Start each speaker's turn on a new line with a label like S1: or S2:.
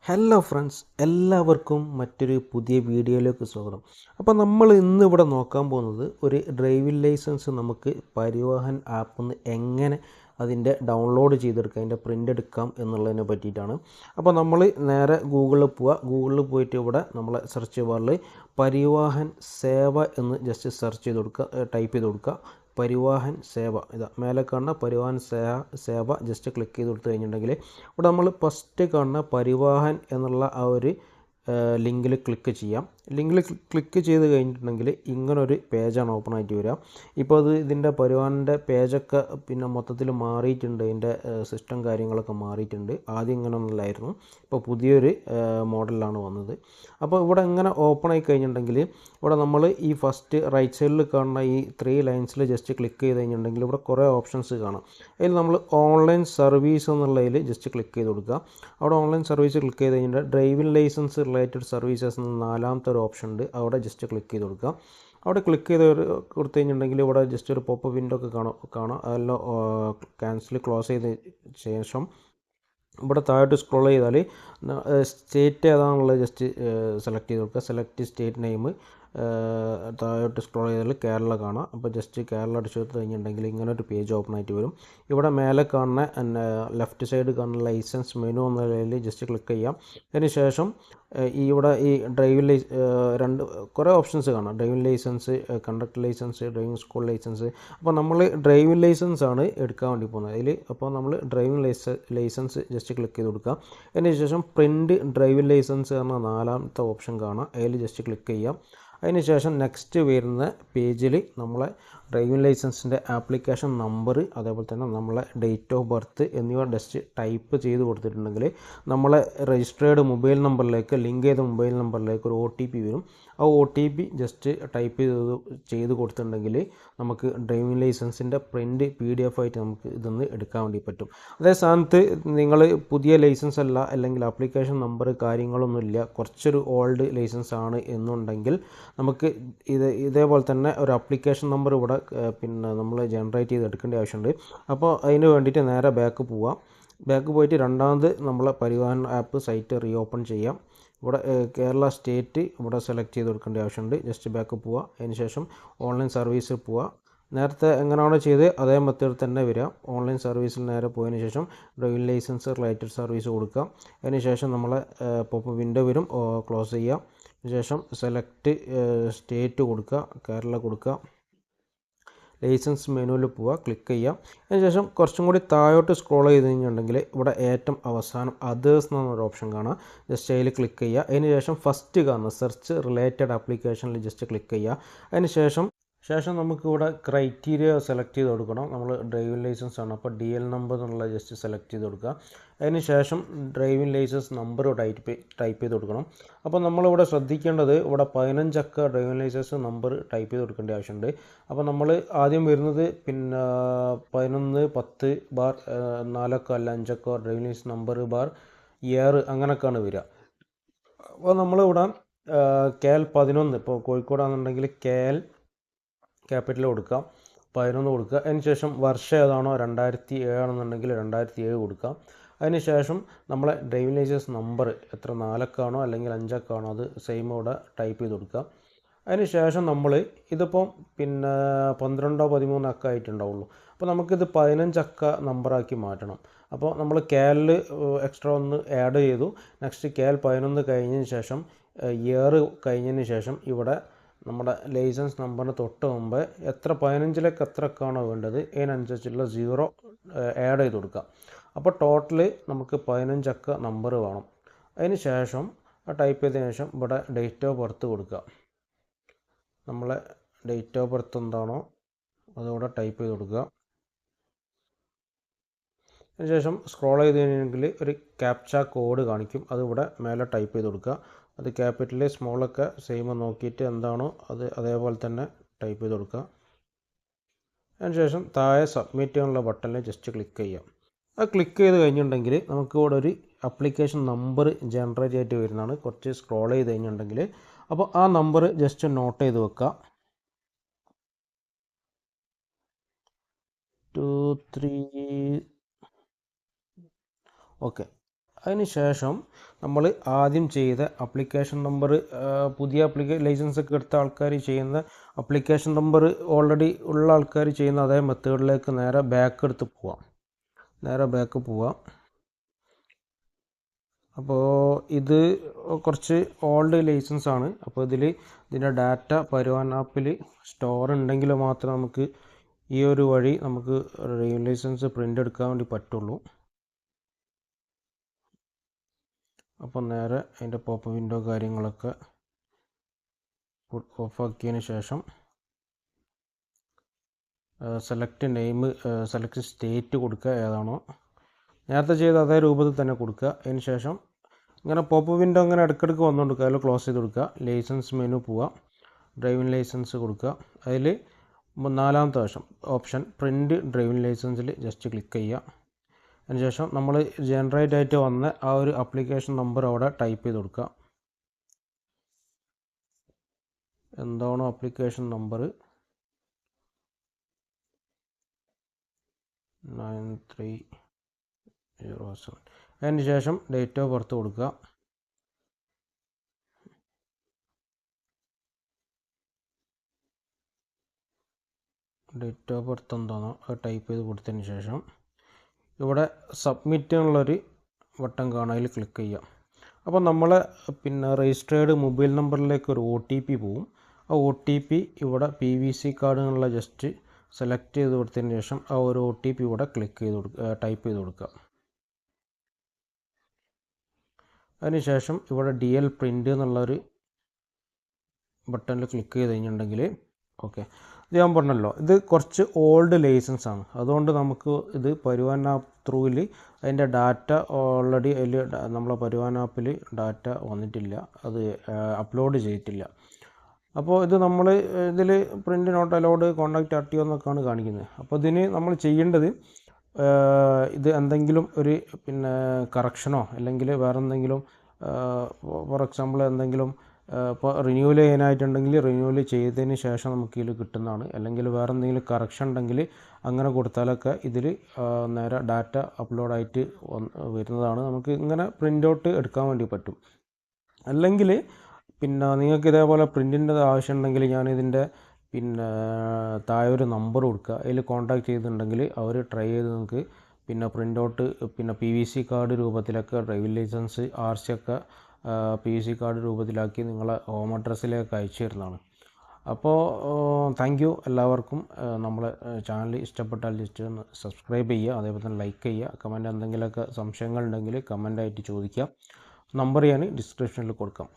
S1: Hello friends, എല്ലാവർക്കും മറ്റൊരു പുതിയ വീഡിയോയിലേക്ക് സ്വാഗതം. അപ്പോൾ നമ്മൾ ഇന്ന് ഇവിടെ നോക്കാൻ പോകുന്നത് ഒരു ഡ്രൈവിംഗ് ലൈസൻസ് നമുക്ക് പരിവാഹൻ ആപ്പിൽ നിന്ന് എങ്ങനെ അതിൻ്റെ ഡൗൺലോഡ് ചെയ്തെടുക്കാം, അതിൻ്റെ പ്രിൻ്റ് എടുക്കാം എന്നുള്ളതിനെ പറ്റിയിട്ടാണ്. അപ്പോൾ നമ്മൾ നേരെ ഗൂഗിളിൽ പോവുക. ഗൂഗിളിൽ പോയിട്ട് ഇവിടെ നമ്മളെ സെർച്ച് ബാറിൽ പരിവാഹൻ സേവ എന്ന് ജസ്റ്റ് സെർച്ച് ചെയ്ത് കൊടുക്കുക, ടൈപ്പ് ചെയ്ത് കൊടുക്കുക. പരിവാഹൻ സേവ, ഇതാ മേലെ കാണുന്ന പരിവാഹൻ സേവ ജസ്റ്റ് ക്ലിക്ക് ചെയ്ത് കൊടുത്തു കഴിഞ്ഞിട്ടുണ്ടെങ്കിൽ ഇവിടെ നമ്മൾ ഫസ്റ്റ് കാണുന്ന പരിവാഹൻ എന്നുള്ള ആ ഒരു ലിങ്കിൽ ക്ലിക്ക് ചെയ്യാം. ലിങ്കിൽ ക്ലിക്ക് ചെയ്ത് കഴിഞ്ഞിട്ടുണ്ടെങ്കിൽ ഇങ്ങനൊരു പേജാണ് ഓപ്പൺ ആയിട്ട് വരിക. ഇപ്പോൾ ഇതിൻ്റെ പരിവാഹൻ്റെ പേജൊക്കെ പിന്നെ മൊത്തത്തിൽ മാറിയിട്ടുണ്ട്, ഇതിൻ്റെ സിസ്റ്റം കാര്യങ്ങളൊക്കെ മാറിയിട്ടുണ്ട്. ആദ്യം ഇങ്ങനെ ഒന്നുമില്ലായിരുന്നു, ഇപ്പോൾ പുതിയൊരു മോഡലാണ് വന്നത്. അപ്പോൾ ഇവിടെ ഇങ്ങനെ ഓപ്പൺ ആയി കഴിഞ്ഞിട്ടുണ്ടെങ്കിൽ ഇവിടെ നമ്മൾ ഈ ഫസ്റ്റ് റൈറ്റ് സൈഡിൽ കാണുന്ന ഈ 3 ലൈൻസിൽ ജസ്റ്റ് ക്ലിക്ക് ചെയ്ത് കഴിഞ്ഞിട്ടുണ്ടെങ്കിൽ ഇവിടെ കുറേ ഓപ്ഷൻസ് കാണാം. അതിൽ നമ്മൾ ഓൺലൈൻ സർവീസ് എന്നുള്ളതിൽ ജസ്റ്റ് ക്ലിക്ക് ചെയ്ത് കൊടുക്കുക. അവിടെ ഓൺലൈൻ സർവീസ് ക്ലിക്ക് ചെയ്ത് കഴിഞ്ഞിട്ട് ഡ്രൈവിംഗ് ലൈസൻസ് റിലേറ്റഡ് സർവീസസ് എന്ന 4ാമത്തെ ഒരു ഓപ്ഷൻ ഉണ്ട്, അവിടെ ജസ്റ്റ് ക്ലിക്ക് ചെയ്ത് കൊടുക്കുക. അവിടെ ക്ലിക്ക് ചെയ്ത് കൊടുത്തു കഴിഞ്ഞിട്ടുണ്ടെങ്കിൽ ഇവിടെ ജസ്റ്റ് ഒരു പോപ്പ് വിൻഡോ ഒക്കെ കാണാം. അതെല്ലാം ക്യാൻസൽ ക്ലോസ് ചെയ്ത ശേഷം ഇവിടെ താഴോട്ട് സ്ക്രോൾ ചെയ്താൽ സ്റ്റേറ്റ് ഏതാണെന്നുള്ളത് ജസ്റ്റ് സെലക്ട് ചെയ്ത് കൊടുക്കുക. സെലക്ട് സ്റ്റേറ്റ് നെയിം താഴോട്ട് സ്ക്രോൾ ചെയ്താൽ കേരള കാണാം. അപ്പോൾ ജസ്റ്റ് കേരള അടിച്ചു കൊടുത്ത് കഴിഞ്ഞിട്ടുണ്ടെങ്കിൽ ഇങ്ങനെ ഒരു പേജ് ഓപ്പൺ ആയിട്ട് വരും. ഇവിടെ മേലെ കാണുന്ന ലെഫ്റ്റ് സൈഡ് കാണുന്ന ലൈസൻസ് മെനു എന്നതിൽ ജസ്റ്റ് ക്ലിക്ക് ചെയ്യാം. അതിന് ശേഷം ഇവിടെ ഈ ഡ്രൈവിംഗ് കുറേ ഓപ്ഷൻസ് കാണാം. Driving licence, conductor licence, driving school licence. അപ്പോൾ നമ്മൾ ഡ്രൈവിംഗ് ലൈസൻസ് ആണ് എടുക്കാൻ വേണ്ടി പോകുന്നത് അതിൽ. അപ്പോൾ നമ്മൾ ഡ്രൈവിംഗ് ലൈസൻസ് ജസ്റ്റ് ക്ലിക്ക് ചെയ്ത് കൊടുക്കാം. അതിന് ശേഷം പ്രിൻ്റ് ഡ്രൈവിംഗ് ലൈസൻസ് എന്ന 4ാമത്തെ ഓപ്ഷൻ കാണാം, അതിൽ ജസ്റ്റ് ക്ലിക്ക് ചെയ്യാം. അതിന് ശേഷം നെക്സ്റ്റ് വരുന്ന പേജിൽ നമ്മളെ ഡ്രൈവിംഗ് ലൈസൻസിൻ്റെ ആപ്ലിക്കേഷൻ നമ്പർ, അതേപോലെ തന്നെ നമ്മളെ ഡേറ്റ് ഓഫ് ബർത്ത് എന്നിവ ജസ്റ്റ് ടൈപ്പ് ചെയ്ത് കൊടുത്തിട്ടുണ്ടെങ്കിൽ നമ്മളെ രജിസ്റ്റേർഡ് മൊബൈൽ നമ്പറിലേക്ക്, ലിങ്ക് ചെയ്ത മൊബൈൽ നമ്പറിലേക്ക് ഒരു OTP വരും. ആ OTP ജസ്റ്റ് ടൈപ്പ് ചെയ്ത് കൊടുത്തിട്ടുണ്ടെങ്കിൽ നമുക്ക് ഡ്രൈവിംഗ് ലൈസൻസിൻ്റെ പ്രിൻ്റ് PDF ആയിട്ട് നമുക്ക് ഇതൊന്ന് എടുക്കാൻ വേണ്ടി പറ്റും. അതേ സ്ഥാനത്ത് നിങ്ങൾ പുതിയ ലൈസൻസ് അല്ല, അല്ലെങ്കിൽ ആപ്ലിക്കേഷൻ നമ്പർ കാര്യങ്ങളൊന്നുമില്ല, കുറച്ചൊരു ഓൾഡ് ലൈസൻസ് ആണ് എന്നുണ്ടെങ്കിൽ നമുക്ക് ഇതേപോലെ തന്നെ ഒരു ആപ്ലിക്കേഷൻ നമ്പർ ഇവിടെ പിന്നെ നമ്മൾ ജനറേറ്റ് ചെയ്ത് എടുക്കേണ്ട ആവശ്യമുണ്ട്. അപ്പോൾ അതിന് വേണ്ടിയിട്ട് നേരെ ബാക്ക് പോവാം. ബാക്ക് പോയിട്ട് രണ്ടാമത് നമ്മളെ പരിവാഹൻ ആപ്പ് സൈറ്റ് റീഓപ്പൺ ചെയ്യാം. ഇവിടെ കേരള സ്റ്റേറ്റ് ഇവിടെ സെലക്ട് ചെയ്ത് കൊടുക്കേണ്ട ആവശ്യമുണ്ട്. ജസ്റ്റ് ബാക്ക് പോവുക. അതിന് ശേഷം ഓൺലൈൻ സർവീസ് പോവുക. നേരത്തെ എങ്ങനെയാണോ ചെയ്ത് അതേ മെത്തേഡ് തന്നെ വരിക. ഓൺലൈൻ സർവീസിൽ നേരെ പോയതിന് ശേഷം ഡ്രൈവിംഗ് ലൈസൻസ് റിലേറ്റഡ് സർവീസ് കൊടുക്കുക. അതിന് ശേഷം നമ്മളെ പോപ്പ് വിൻഡോ വരും, ക്ലോസ് ചെയ്യുക. അതിനുശേഷം സെലക്ട് സ്റ്റേറ്റ് കൊടുക്കുക, കേരള കൊടുക്കുക. ലൈസൻസ് മെനുവിൽ പോവുക, ക്ലിക്ക് ചെയ്യാം. അതിനുശേഷം കുറച്ചും കൂടി താഴോട്ട് സ്ക്രോൾ ചെയ്ത് കഴിഞ്ഞിട്ടുണ്ടെങ്കിൽ ഇവിടെ ഏറ്റവും അവസാനം അതേഴ്സ് എന്നൊരു ഓപ്ഷൻ കാണാം, ജസ്റ്റ് അതിൽ ക്ലിക്ക് ചെയ്യുക. അതിന് ശേഷം ഫസ്റ്റ് കാണുന്ന സെർച്ച് റിലേറ്റഡ് ആപ്ലിക്കേഷനിൽ ജസ്റ്റ് ക്ലിക്ക് ചെയ്യുക. അതിന് ശേഷം നമുക്കിവിടെ ക്രൈറ്റീരിയ സെലക്ട് ചെയ്ത് കൊടുക്കണം. നമ്മൾ ഡ്രൈവിംഗ് ലൈസൻസ് ആണ്, അപ്പോൾ DL നമ്പർ എന്നുള്ള ജസ്റ്റ് സെലക്ട് ചെയ്ത് കൊടുക്കുക. അതിന് ശേഷം ഡ്രൈവിംഗ് ലൈസൻസ് നമ്പർ ടൈപ്പ് ചെയ്ത് കൊടുക്കണം. അപ്പോൾ നമ്മളിവിടെ ശ്രദ്ധിക്കേണ്ടത് ഇവിടെ 15 അക്ക ഡ്രൈവിംഗ് ലൈസൻസ് നമ്പർ ടൈപ്പ് ചെയ്ത് കൊടുക്കേണ്ട ആവശ്യമുണ്ട്. അപ്പോൾ നമ്മൾ ആദ്യം വരുന്നത് പിന്നെ 11 10 ബാർ 4 അക്ക അല്ല 5 അക്ക driving licence number bar year അങ്ങനെയൊക്കെയാണ് വരിക. അപ്പോൾ നമ്മളിവിടെ KL 11, ഇപ്പോൾ കോഴിക്കോടാണെന്നുണ്ടെങ്കിൽ KL ക്യാപിറ്റൽ കൊടുക്കാം, 11 കൊടുക്കുക. അതിന് ശേഷം വർഷം ഏതാണോ 2007 ആണെന്നുണ്ടെങ്കിൽ 2007 കൊടുക്കാം. അതിന് ശേഷം നമ്മളെ ഡ്രൈവിംഗ് ലൈസൻസ് നമ്പർ എത്ര 4 അക്കമാണോ അല്ലെങ്കിൽ 5 അക്കമാണോ അത് സെയിം ഇവിടെ ടൈപ്പ് ചെയ്ത് കൊടുക്കുക. അതിന് ശേഷം നമ്മൾ ഇതിപ്പം പിന്നെ 12 13 അക്ക ആയിട്ടുണ്ടാവുള്ളൂ. അപ്പോൾ നമുക്കിത് 15 അക്ക നമ്പറാക്കി മാറ്റണം. അപ്പോൾ നമ്മൾ KL എക്സ്ട്രാ ഒന്ന് ആഡ് ചെയ്തു. നെക്സ്റ്റ് KL 11 കഴിഞ്ഞതിന് ശേഷം ഇയർ കഴിഞ്ഞതിന് ശേഷം ഇവിടെ നമ്മുടെ ലൈസൻസ് നമ്പറിന് തൊട്ട് മുമ്പ് 15ലേക്ക് എത്ര അക്കമാണോ വേണ്ടത് അതിനനുസരിച്ചുള്ള 0 ആഡ് ചെയ്ത് കൊടുക്കുക. അപ്പോൾ ടോട്ടൽ നമുക്ക് 15 അക്ക നമ്പർ വേണം. അതിന് ശേഷം ടൈപ്പ് ചെയ്തതിന് ശേഷം ഇവിടെ ഡേറ്റ് ഓഫ് ബർത്ത് കൊടുക്കുക. നമ്മളെ ഡേറ്റ് ഓഫ് ബർത്ത് എന്താണോ അതിവിടെ ടൈപ്പ് ചെയ്ത് കൊടുക്കുക. അതിനുശേഷം സ്ക്രോൾ ചെയ്ത് കഴിഞ്ഞെങ്കിൽ ഒരു ക്യാപ്ച കോഡ് കാണിക്കും, അതിവിടെ മേലെ ടൈപ്പ് ചെയ്ത് കൊടുക്കുക. അത് ക്യാപിറ്റൽ സ്മോളൊക്കെ സെയിം നോക്കിയിട്ട് എന്താണോ അത് അതേപോലെ തന്നെ ടൈപ്പ് ചെയ്ത് കൊടുക്കുക. അതിനുശേഷം താഴെ സബ്മിറ്റ് ചെയ്യാനുള്ള ബട്ടണിൽ ജസ്റ്റ് ക്ലിക്ക് ചെയ്യാം. അത് ക്ലിക്ക് ചെയ്ത് കഴിഞ്ഞിട്ടുണ്ടെങ്കിൽ നമുക്ക് ഇവിടെ ഒരു ആപ്ലിക്കേഷൻ നമ്പർ ജനറേറ്റ് ആയിട്ട് വരുന്നതാണ്. കുറച്ച് സ്ക്രോൾ ചെയ്ത് കഴിഞ്ഞിട്ടുണ്ടെങ്കിൽ അപ്പോൾ ആ നമ്പർ ജസ്റ്റ് നോട്ട് ചെയ്ത് വെക്കുക. 2 3 ഓക്കെ. അതിന് ശേഷം നമ്മൾ ആദ്യം ചെയ്ത ആപ്ലിക്കേഷൻ നമ്പർ, പുതിയ ലൈസൻസ് ഒക്കെ എടുത്ത ആൾക്കാർ ചെയ്യുന്ന ആപ്ലിക്കേഷൻ നമ്പർ ഓൾറെഡി ഉള്ള ആൾക്കാർ ചെയ്യുന്ന അതേ മെത്തേഡിലേക്ക് നേരെ ബാക്ക് എടുത്ത് പോവാം. അപ്പോൾ ഇത് കുറച്ച് ഓൾഡ് ലൈസൻസ് ആണ്. അപ്പോൾ ഇതിൻ്റെ ഡാറ്റ പരിവാഹൻ ആപ്പിൽ സ്റ്റോർ ഉണ്ടെങ്കിൽ മാത്രമേ നമുക്ക് ഈ ഒരു വഴി നമുക്ക് ഡ്രൈവിംഗ് ലൈസൻസ് പ്രിൻ്റ് എടുക്കാൻ വേണ്ടി പറ്റുള്ളൂ. അപ്പോൾ നേരെ അതിൻ്റെ പോപ്പ് വിൻഡോ കാര്യങ്ങളൊക്കെ ഓഫാക്കിയതിന് ശേഷം സെലക്ട് നെയിം, സെലക്ട് സ്റ്റേറ്റ് കൊടുക്കുക, ഏതാണോ നേരത്തെ ചെയ്ത അതേ രൂപത്തിൽ തന്നെ കൊടുക്കുക. അതിന് ശേഷം ഇങ്ങനെ പോപ്പ് വിൻഡോ അങ്ങനെ ഇടയ്ക്കിടയ്ക്ക് വന്നുകൊടുക്കുക. അതിൽ ക്ലോസ് ചെയ്ത് കൊടുക്കുക. ലൈസൻസ് മെനു പോവുക, ഡ്രൈവിംഗ് ലൈസൻസ് കൊടുക്കുക. അതിൽ 4ാമത്തെ ഓപ്ഷൻ പ്രിൻ്റ് ഡ്രൈവിംഗ് ലൈസൻസിൽ ജസ്റ്റ് ക്ലിക്ക് ചെയ്യുക. അതിനുശേഷം നമ്മൾ ജനറേറ്റ് ആയിട്ട് വന്ന ആ ഒരു ആപ്ലിക്കേഷൻ നമ്പർ അവിടെ ടൈപ്പ് ചെയ്ത് കൊടുക്കുക. എന്താണോ ആപ്ലിക്കേഷൻ നമ്പർ 9307. അതിന് ശേഷം ഡേറ്റ് ഓഫ് ബർത്ത് കൊടുക്കുക. ഡേറ്റ് ഓഫ് ബർത്ത് എന്താണോ അത് ടൈപ്പ് ചെയ്ത് കൊടുത്തതിന് ശേഷം ഇവിടെ സബ്മിറ്റ് എന്നുള്ളൊരു ബട്ടൺ കാണാം, അതിൽ ക്ലിക്ക് ചെയ്യുക. അപ്പോൾ നമ്മൾ രജിസ്റ്റേർഡ് മൊബൈൽ നമ്പറിലേക്ക് ഒരു OTP പോവും. ആ OTP ഇവിടെ PVC കാർഡ് എന്നുള്ള ജസ്റ്റ് സെലക്ട് ചെയ്ത് കൊടുത്തതിന് ശേഷം ആ ഒരു OTP ഇവിടെ ടൈപ്പ് ചെയ്ത് കൊടുക്കുക. അതിനുശേഷം ഇവിടെ DL പ്രിൻ്റ് എന്നുള്ളൊരു ബട്ടണിൽ ക്ലിക്ക് ചെയ്ത് കഴിഞ്ഞിട്ടുണ്ടെങ്കിൽ ഓക്കെ. ഇത് ഞാൻ പറഞ്ഞല്ലോ, ഇത് കുറച്ച് ഓൾഡ് ലൈസൻസ് ആണ്. അതുകൊണ്ട് നമുക്ക് ഇത് പരിവാഹൻ ആപ്പ് ത്രൂവിൽ അതിൻ്റെ ഡാറ്റ ഓൾറെഡി അതിൽ നമ്മളെ പരിവാഹൻ ആപ്പിൽ ഡാറ്റ വന്നിട്ടില്ല, അത് അപ്ലോഡ് ചെയ്തിട്ടില്ല. അപ്പോൾ ഇത് നമ്മൾ ഇതിൽ print not allowed contact RTO എന്നൊക്കെയാണ് കാണിക്കുന്നത്. അപ്പോൾ ഇതിന് നമ്മൾ ചെയ്യേണ്ടത് ഇത് എന്തെങ്കിലും ഒരു കറക്ഷനോ അല്ലെങ്കിൽ വേറെ എന്തെങ്കിലും, ഫോർ എക്സാമ്പിൾ എന്തെങ്കിലും ഇപ്പോൾ റിന്യൂവൽ ചെയ്യാനായിട്ടുണ്ടെങ്കിൽ റിന്യൂവൽ ചെയ്തതിന് ശേഷം നമുക്ക് ഇതിൽ കിട്ടുന്നതാണ്. അല്ലെങ്കിൽ വേറെ എന്തെങ്കിലും കറക്ഷൻ ഉണ്ടെങ്കിൽ അങ്ങനെ കൊടുത്താലൊക്കെ ഇതിൽ നേരെ ഡാറ്റ അപ്ലോഡായിട്ട് വരുന്നതാണ്. നമുക്ക് ഇങ്ങനെ പ്രിൻ്റ് ഔട്ട് എടുക്കാൻ വേണ്ടി പറ്റും. അല്ലെങ്കിൽ നിങ്ങൾക്ക് ഇതേപോലെ പ്രിൻറ്റിൻ്റെ ആവശ്യം ഉണ്ടെങ്കിൽ ഞാനിതിൻ്റെ താഴെ ഒരു നമ്പർ കൊടുക്കുക, അതിൽ കോൺടാക്റ്റ് ചെയ്തിട്ടുണ്ടെങ്കിൽ അവർ ട്രൈ ചെയ്ത് നിങ്ങൾക്ക് പ്രിൻ്റ് ഔട്ട് PVC കാർഡ് രൂപത്തിലൊക്കെ ഡ്രൈവിംഗ് ലൈസൻസ് RC ഒക്കെ PVC കാർഡ് രൂപത്തിലാക്കി നിങ്ങളെ ഹോം അഡ്രസ്സിലേക്ക് അയച്ചു തരുന്നതാണ്. അപ്പോൾ താങ്ക് യു എല്ലാവർക്കും. നമ്മളെ ചാനൽ ഇഷ്ടപ്പെട്ടാൽ ജസ്റ്റ് ഒന്ന് സബ്സ്ക്രൈബ് ചെയ്യുക, അതേപോലെ തന്നെ ലൈക്ക് ചെയ്യുക. കമൻറ്റ് എന്തെങ്കിലുമൊക്കെ സംശയങ്ങളുണ്ടെങ്കിൽ കമൻ്റായിട്ട് ചോദിക്കുക. നമ്പർ ഞാൻ ഡിസ്ക്രിപ്ഷനിൽ കൊടുക്കാം.